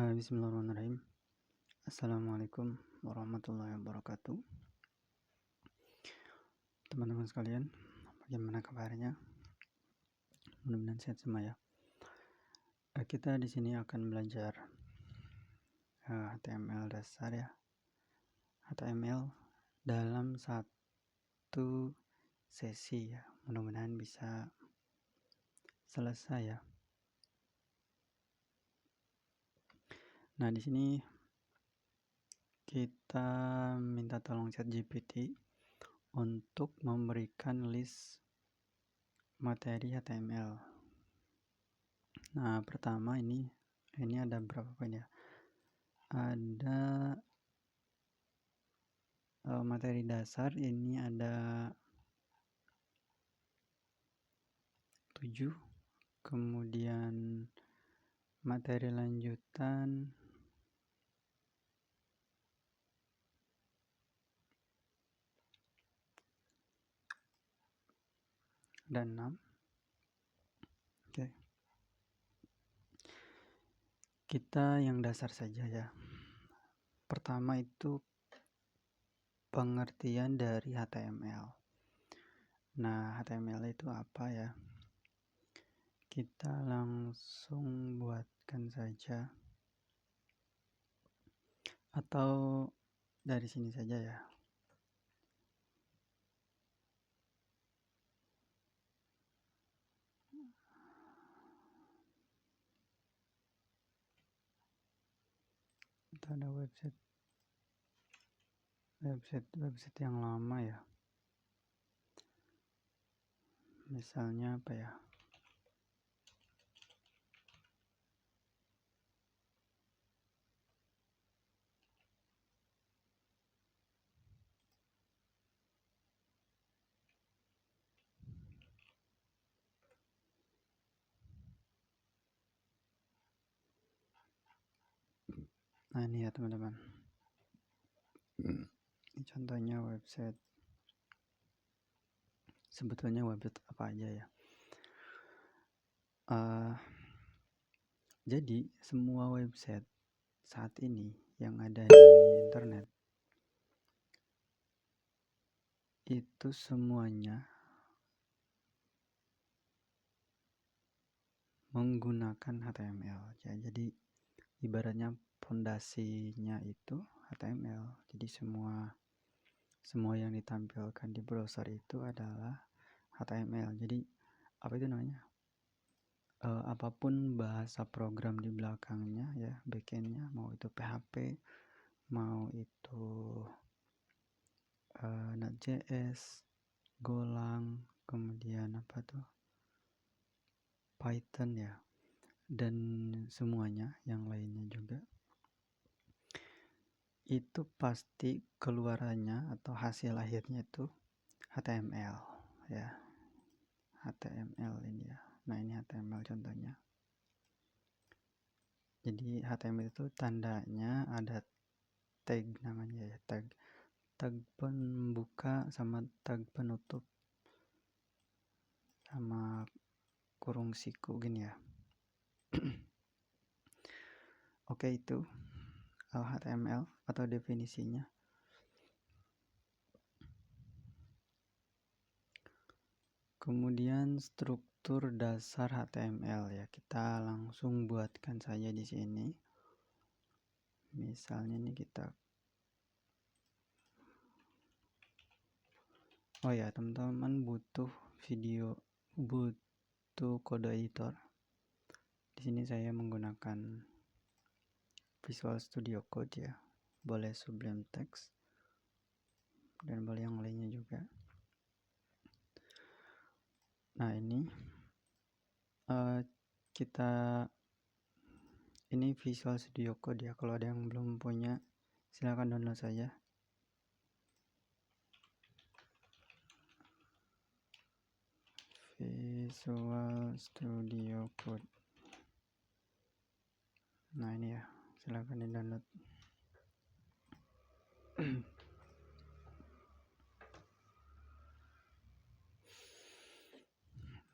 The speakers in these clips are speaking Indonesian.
Bismillahirrahmanirrahim. Assalamualaikum warahmatullahi wabarakatuh. Teman-teman sekalian, bagaimana kabarnya? Mudah-mudahan sehat semua ya. Kita di sini akan belajar HTML dasar ya. HTML dalam satu sesi ya. Mudah-mudahan bisa selesai ya. Nah, di sini kita minta tolong ChatGPT untuk memberikan list materi HTML. Nah, pertama ini ada berapa poin ya? Ada materi dasar ini ada 7, kemudian materi lanjutan dan 6. Oke. Kita yang dasar saja ya. Pertama itu pengertian dari HTML. Nah, HTML itu apa ya? Kita langsung buatkan saja. Atau dari sini saja ya. Itu ada website yang lama ya. Misalnya apa ya? Nah, ini ya teman-teman. Ini contohnya website. Sebetulnya website apa aja ya? Jadi semua website saat ini yang ada di internet itu semuanya menggunakan HTML ya. Jadi ibaratnya fondasinya itu HTML. Jadi semua yang ditampilkan di browser itu adalah HTML. Jadi apa itu namanya? Apapun bahasa program di belakangnya ya, backendnya, mau itu PHP, mau itu Node.js, Golang, kemudian apa tuh, Python ya, dan semuanya yang lainnya juga, itu pasti keluarannya atau hasil akhirnya itu HTML ya. HTML ini ya. Nah, ini HTML contohnya. Jadi HTML itu tandanya ada tag namanya ya, tag pembuka sama tag penutup sama kurung siku gini ya. Oke, itu HTML atau definisinya. Kemudian struktur dasar HTML ya, kita langsung buatkan saja di sini. Misalnya ini kita, oh ya teman-teman butuh kode editor. Di sini saya menggunakan Visual Studio Code ya, boleh Sublime Text dan boleh yang lainnya juga. Nah, ini ini Visual Studio Code ya. Kalau ada yang belum punya, silakan download saja. Visual Studio Code. Nah, ini ya, silakan di download.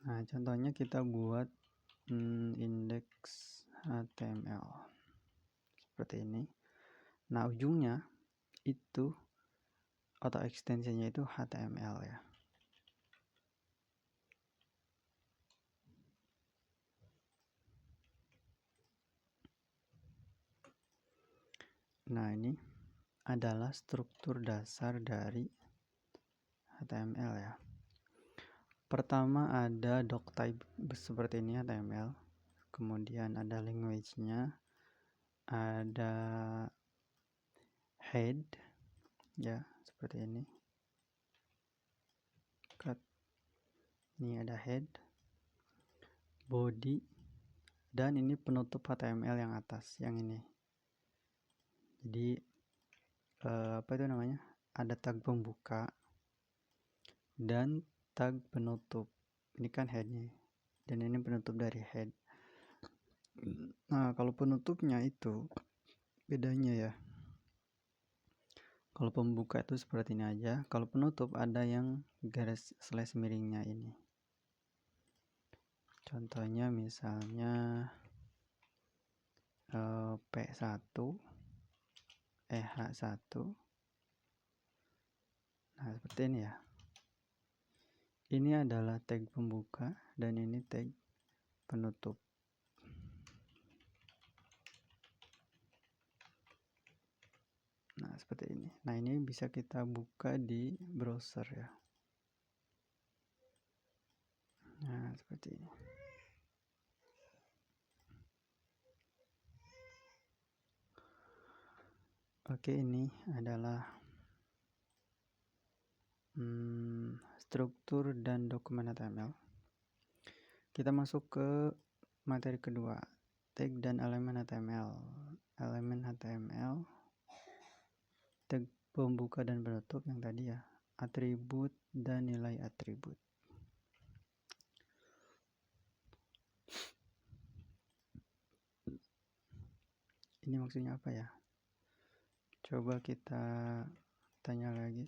Nah, contohnya kita buat index HTML. seperti ini. Nah, ujungnya itu atau ekstensinya itu HTML ya. Nah, ini adalah struktur dasar dari HTML ya. Pertama ada doctype seperti ini HTML. Kemudian ada language-nya, ada head ya, seperti ini. Ini ada head, body, dan ini penutup HTML yang atas, yang ini. Jadi apa itu namanya? Ada tag pembuka dan tag penutup. Ini kan headnya, dan ini penutup dari head. Nah, kalau penutupnya itu bedanya ya. Kalau pembuka itu seperti ini aja. Kalau penutup ada yang garis slash miringnya ini. Contohnya misalnya P1 H1. Nah, seperti ini ya. Ini adalah tag pembuka dan ini tag penutup. Nah, seperti ini. Nah, ini bisa kita buka di browser ya. Nah, seperti ini. Oke, ini adalah struktur dan dokumen HTML. Kita masuk ke materi kedua, tag dan elemen HTML. Elemen HTML, tag pembuka dan penutup yang tadi ya, atribut dan nilai atribut. Ini maksudnya apa ya? Coba kita tanya lagi.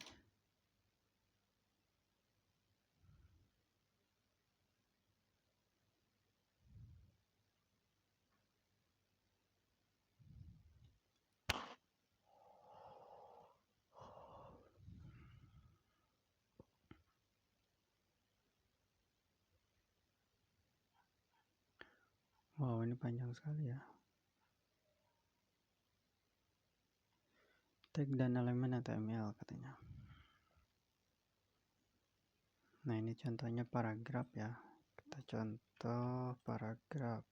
Wow, ini panjang sekali ya. Tag dan elemen HTML katanya. Nah, ini contohnya paragraf ya. Kita contoh paragraf.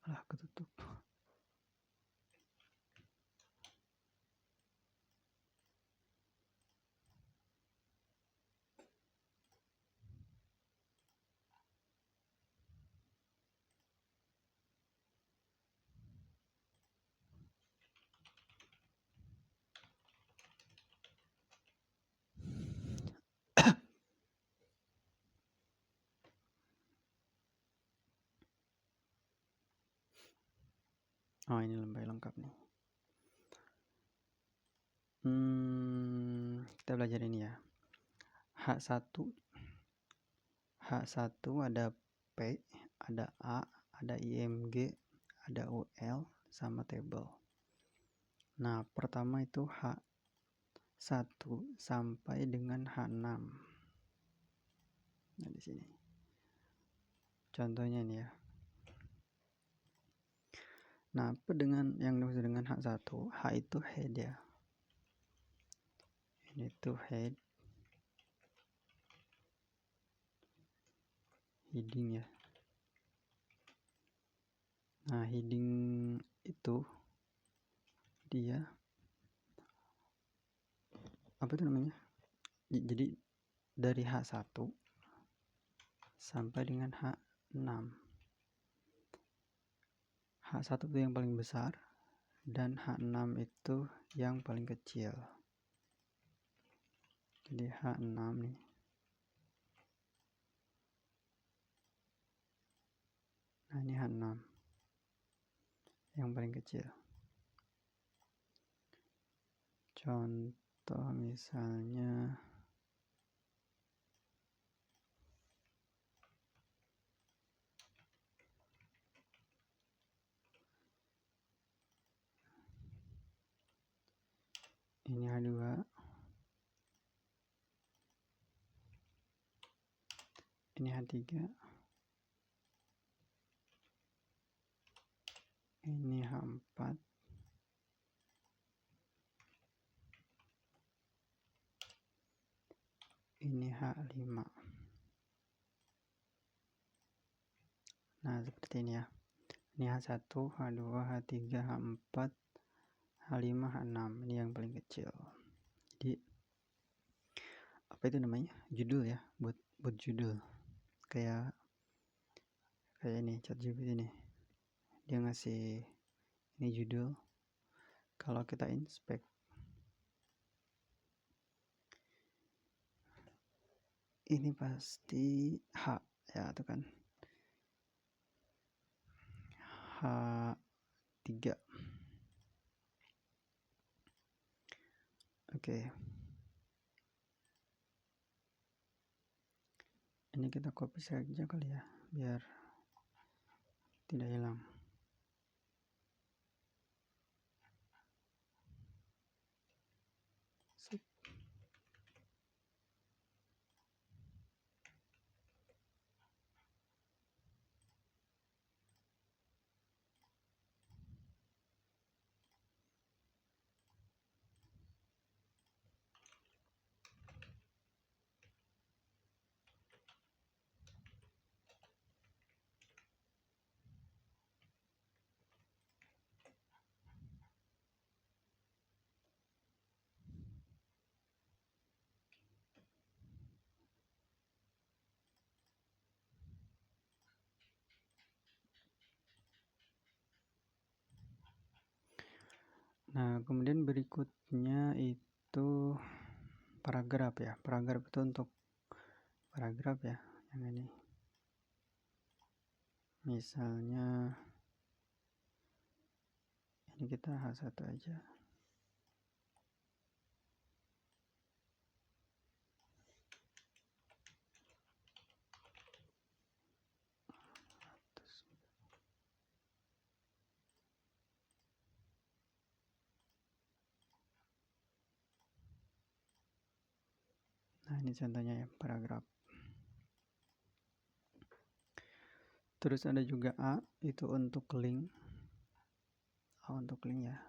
Ketutup. Oh, ini lengkap nih. Kita belajar ini ya. H1 ada P, ada A, ada IMG, ada UL, sama table. Nah, pertama itu H1 sampai dengan H6. Nah, di sini. Contohnya ini ya. Nah, apa dengan yang dimaksud dengan H1? H itu head ya. Ini tuh head. Heading ya. Nah, heading itu dia apa itu namanya? Jadi dari H1 sampai dengan H6. H1 itu yang paling besar dan H6 itu yang paling kecil. Jadi H6 nih. Nah, ini H6 yang paling kecil. Contoh misalnya ini H2, ini H3, ini H4, ini H5. Nah, seperti ini ya. Ini H1, H2, H3, H4, H5, H6. Ini yang paling kecil. Jadi apa itu namanya? Judul ya, buat judul. Kayak ini ChatGPT ini. Dia ngasih ini judul. Kalau kita inspect, ini pasti H ya, itu kan H3. Oke. Ini kita copy saja kali ya, biar tidak hilang. Sip. Nah, kemudian berikutnya itu paragraf ya. Paragraf itu untuk paragraf ya, yang ini. Misalnya ini kita H1 aja. Nah, ini contohnya ya, paragraf. Terus ada juga A, itu untuk link. A untuk link ya.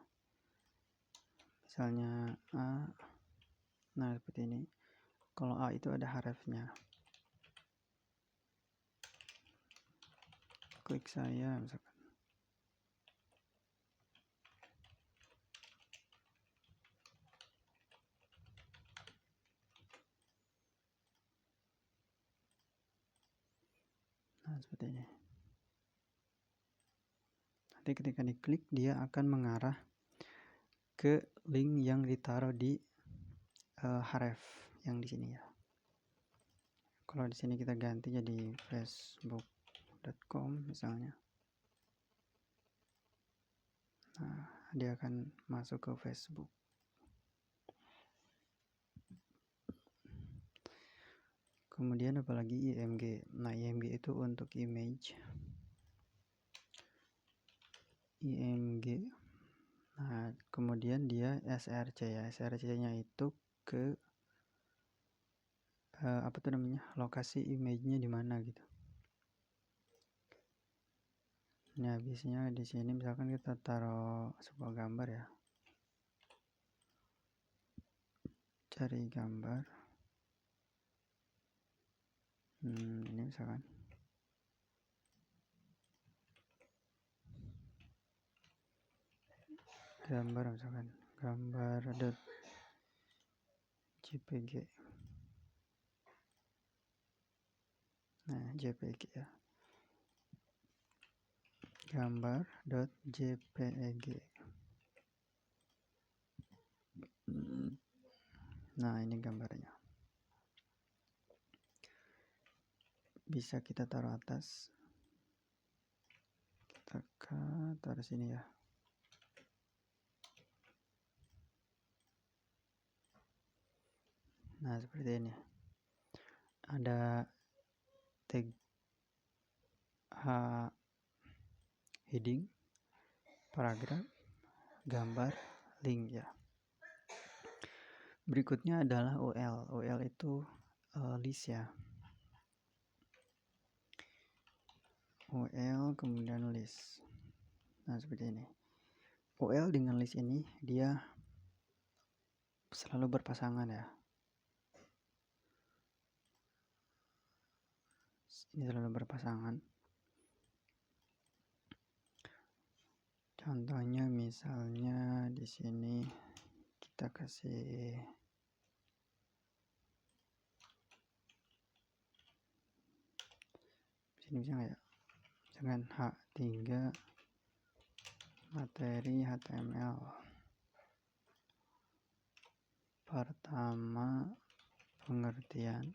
Misalnya A, nah seperti ini. Kalau A itu ada hrefnya. Klik saya misalkan. Nah, seperti ini. Nanti ketika diklik, dia akan mengarah ke link yang ditaruh di href yang di sini ya. Kalau di sini kita ganti jadi facebook.com misalnya. Nah, dia akan masuk ke Facebook. Kemudian apalagi IMG. Nah, IMG itu untuk image. IMG. Nah, kemudian dia src ya. src-nya itu ke apa tuh namanya? Lokasi image-nya di mana gitu. Nah, habisnya di sini misalkan kita taruh sebuah gambar ya. Cari gambar. Ini misalkan. Gambar misalkan. Gambar.jpg. Nah, JPG ya. Gambar.jpeg. Nah, ini gambarnya. Bisa kita taruh atas. Kita taruh sini ya. Nah, seperti ini. Ada tag heading, paragraf, gambar, link ya. Berikutnya adalah UL. UL itu list ya. UL kemudian list. Nah, seperti ini. UL dengan list ini dia selalu berpasangan ya. Ini selalu berpasangan. Contohnya misalnya di sini kita kasih sini bisa nggak ya? Dengan H3 materi HTML. Pertama, pengertian.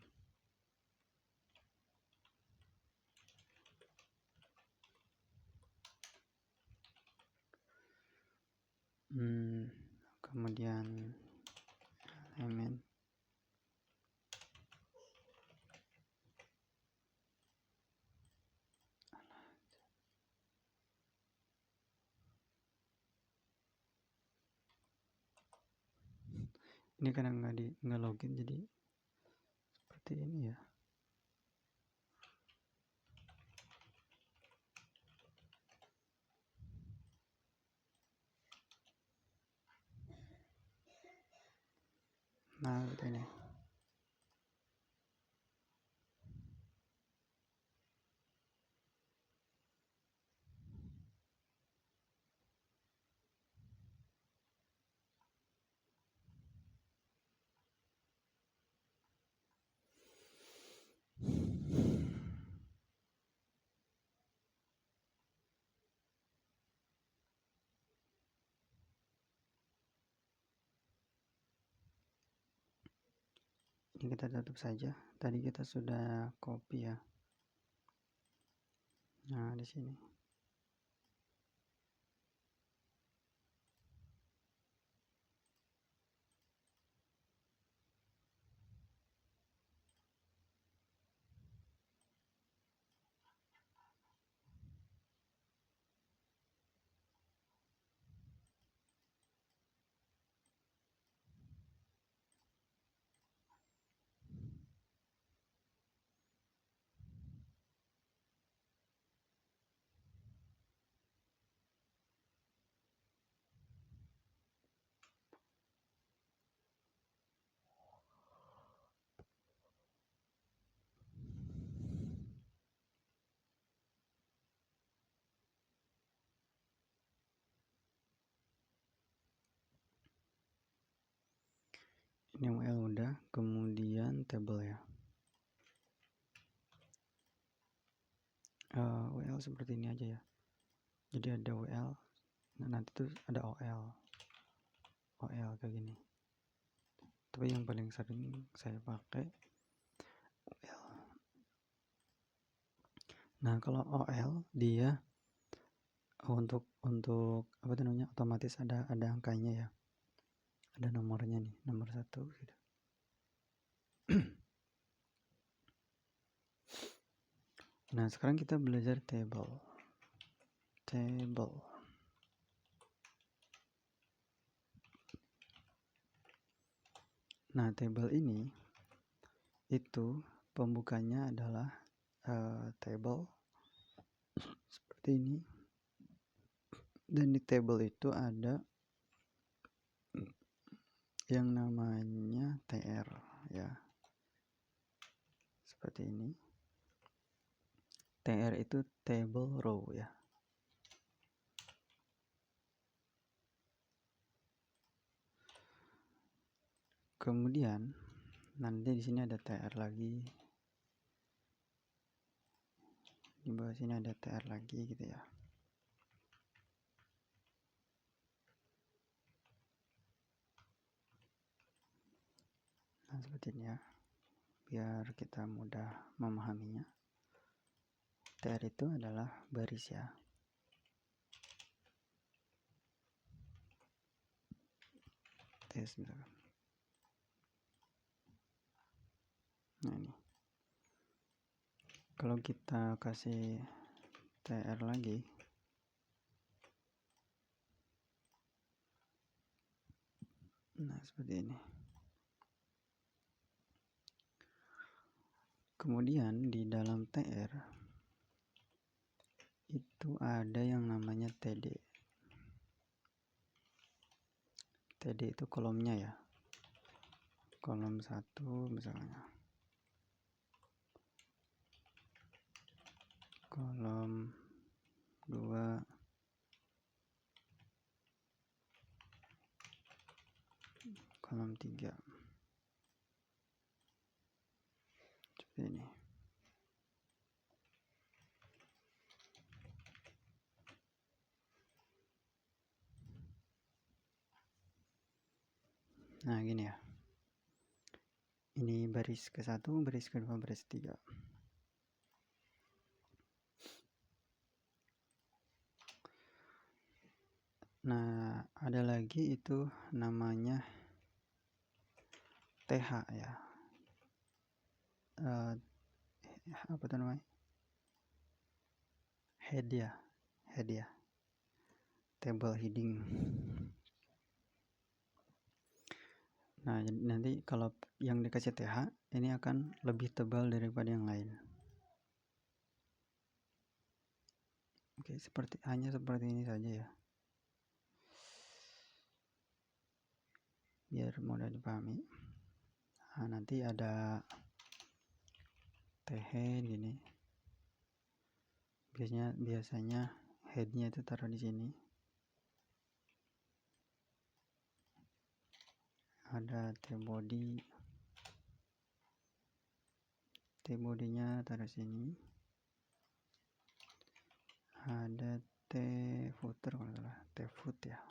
Kemudian elemen. Ini karena nggak login jadi seperti ini ya. Nah, seperti ini. Ini kita tutup saja. Tadi kita sudah copy ya. Nah, di sini. Ini UL udah, kemudian table ya. UL seperti ini aja ya. Jadi ada UL, nah nanti tuh ada OL kayak gini. Tapi yang paling sering saya pakai UL. Nah, kalau OL dia untuk apa tuh namanya, otomatis ada angkanya ya. Ada nomornya nih, nomor 1 gitu. Nah, sekarang kita belajar table. Nah, table ini itu pembukanya adalah table seperti ini. Dan di table itu ada yang namanya TR ya. Seperti ini. TR itu table row ya. Kemudian nanti di sini ada TR lagi. Di bawah sini ada TR lagi gitu ya. Nah, seperti ini ya. Biar kita mudah memahaminya. TR itu adalah baris ya. Tes misalkan. Nah, ini. Kalau kita kasih TR lagi, nah seperti ini. Kemudian di dalam TR itu ada yang namanya TD. TD itu kolomnya ya. Kolom 1 misalnya. Kolom 2. Kolom 3. Seperti ini. Nah gini ya, ini baris ke-1, baris ke-2, baris ke-3. Nah ada lagi itu namanya TH ya, apa tuh namanya, head ya, table heading. Nah nanti kalau yang dikasih TH ini akan lebih tebal daripada yang lain. Oke, hanya seperti ini saja ya, biar mudah dipahami. Nah, nanti ada TH gini. Biasanya headnya itu taruh di sini. Ada T-body. T-body-nya taruh sini. Ada T-footer kalau salah, T-foot ya.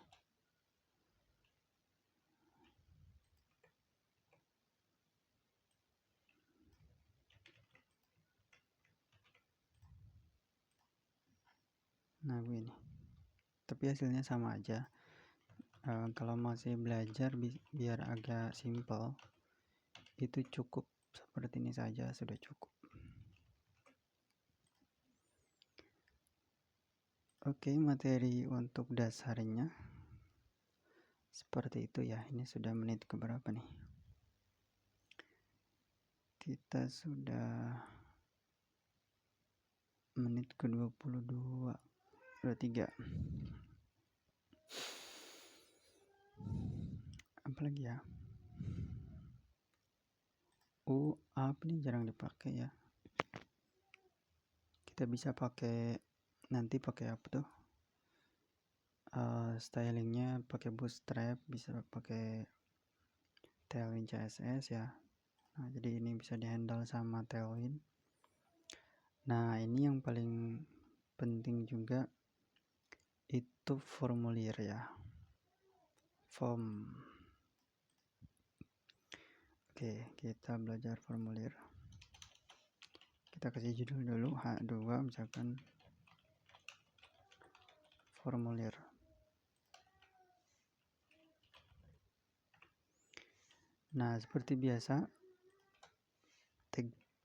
Nah begini, tapi hasilnya sama aja. Kalau masih belajar biar agak simple, itu cukup seperti ini saja sudah cukup. Oke, materi untuk dasarnya seperti itu ya. Ini sudah menit keberapa nih? Kita sudah menit ke-22, 23. Apalagi ya? Up ini jarang dipakai ya. Kita bisa pakai nanti pakai apa tuh? Stylingnya pakai bootstrap, bisa pakai Tailwind CSS ya. Nah, jadi ini bisa dihandle sama Tailwind. Nah, ini yang paling penting juga itu formulir ya, form. Oke, kita belajar formulir. Kita kasih judul dulu H2 misalkan formulir. Nah, seperti biasa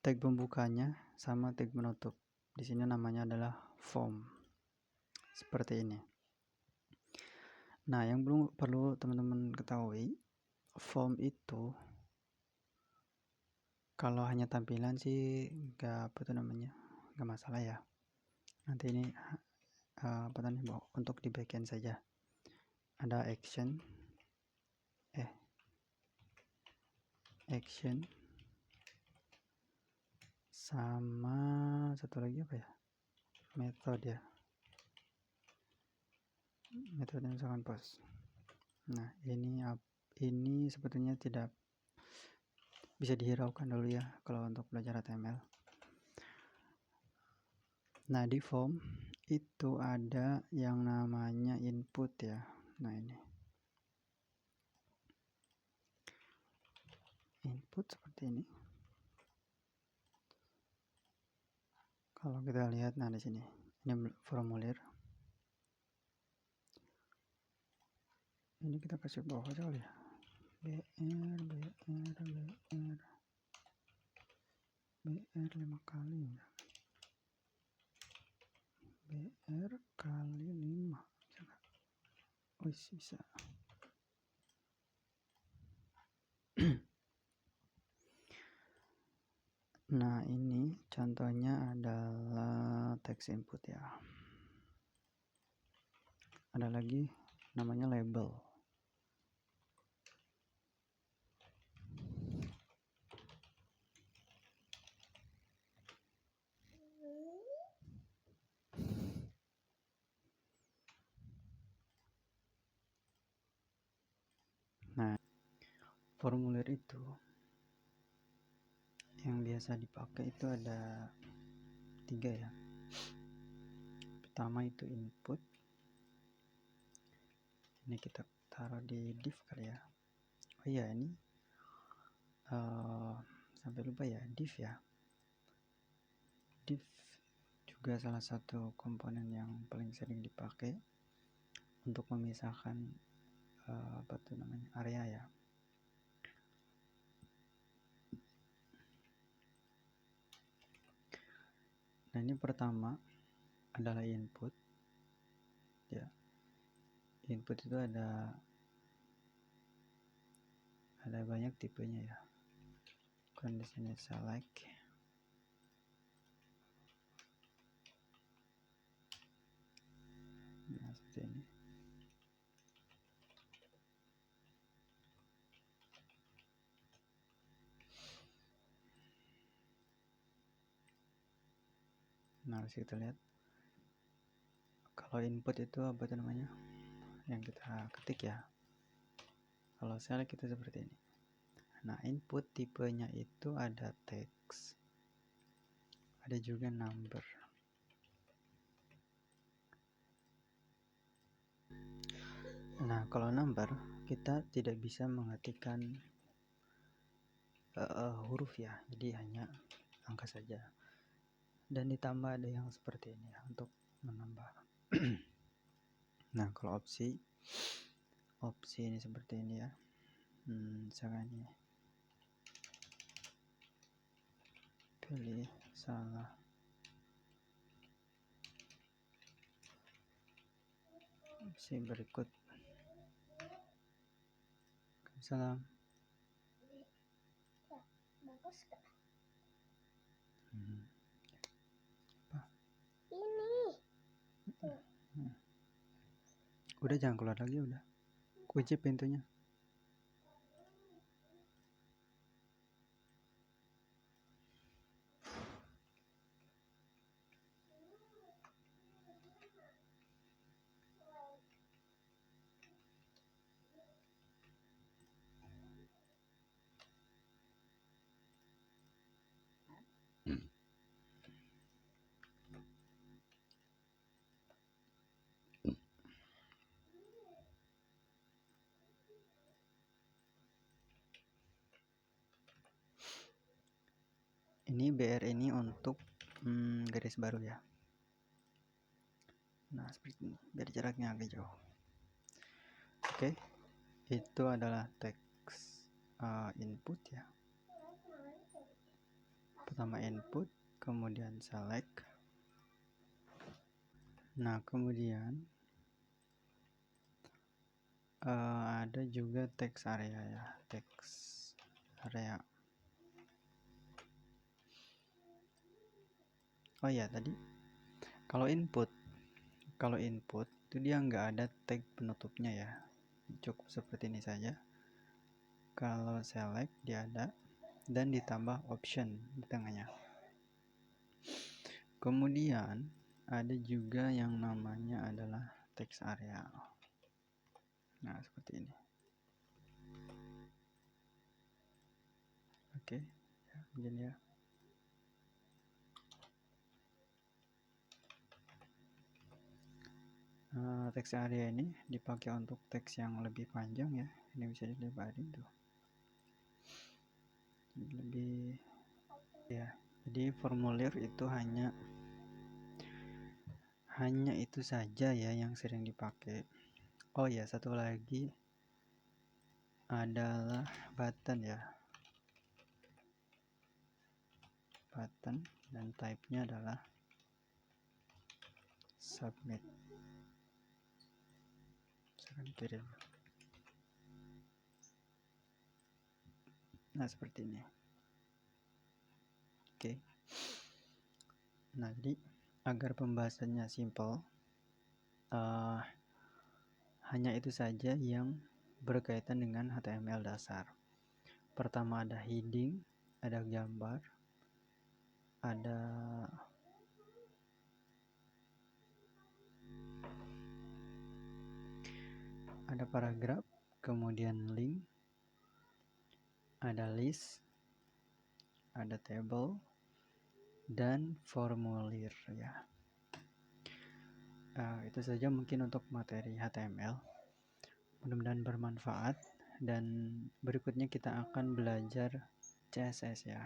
tag pembukanya sama tag penutup. Di sini namanya adalah form. Seperti ini. Nah, yang perlu teman-teman ketahui, form itu kalau hanya tampilan sih nggak masalah ya. Nanti ini untuk di backend saja. Ada action sama satu lagi apa ya, metode ya, metode misalkan post. Nah ini sepertinya tidak bisa dihiraukan dulu ya kalau untuk belajar HTML. Nah di form itu ada yang namanya input ya. Nah ini input seperti ini. Kalau kita lihat, nah di sini ini formulir. Ini kita kasih bawah aja kali ya. BR 5 kali ya. BR kali 5 bisa. Nah, ini contohnya adalah text input ya. Ada lagi namanya label. Nah, formulir itu yang biasa dipakai itu ada 3 ya. Pertama itu input. Ini kita taruh di div kali ya. Oh iya, ini sampai lupa ya, div ya. Div juga salah satu komponen yang paling sering dipakai untuk memisahkan area ya. Nah, ini pertama adalah input ya. Input itu ada banyak tipenya ya. Kan di sini select. Nah, seperti ini. Nah, harus kita lihat kalau input itu apa itu namanya yang kita ketik ya. Kalau select itu seperti ini. Nah, input tipenya itu ada text, ada juga number. Nah, kalau number kita tidak bisa mengetikkan huruf ya, jadi hanya angka saja. Dan ditambah ada yang seperti ini ya, untuk menambah. Nah, kalau opsi ini seperti ini ya. Misalkan ini pilih salah opsi berikut. Salam. Bagus gak? Apa? Ini. Udah, jangan keluar lagi, udah. Kunci pintunya. Ini BR ini untuk garis baru ya. Nah, seperti ini, biar jaraknya agak jauh. Oke, itu adalah teks input ya. Pertama input, kemudian select. Nah, kemudian ada juga teks area ya, teks area. Oh ya, tadi kalau input itu dia nggak ada tag penutupnya ya, cukup seperti ini saja. Kalau select dia ada dan ditambah option di tengahnya. Kemudian ada juga yang namanya adalah text area. Nah, seperti ini. Oke, ya, begini ya. Teks area ini dipakai untuk teks yang lebih panjang ya. Ini bisa dilebarin tuh. Lebih ya. Jadi formulir itu hanya itu saja ya yang sering dipakai. Oh ya, satu lagi adalah button ya. Button dan type-nya adalah submit. Misalkan kirim. Nah, seperti ini. Oke. Nah, jadi agar pembahasannya simple, hanya itu saja yang berkaitan dengan HTML dasar. Pertama ada heading, ada gambar, ada paragraf, kemudian link, ada list, ada table, dan formulir ya. Itu saja mungkin untuk materi HTML. Mudah-mudahan bermanfaat, dan berikutnya kita akan belajar CSS ya.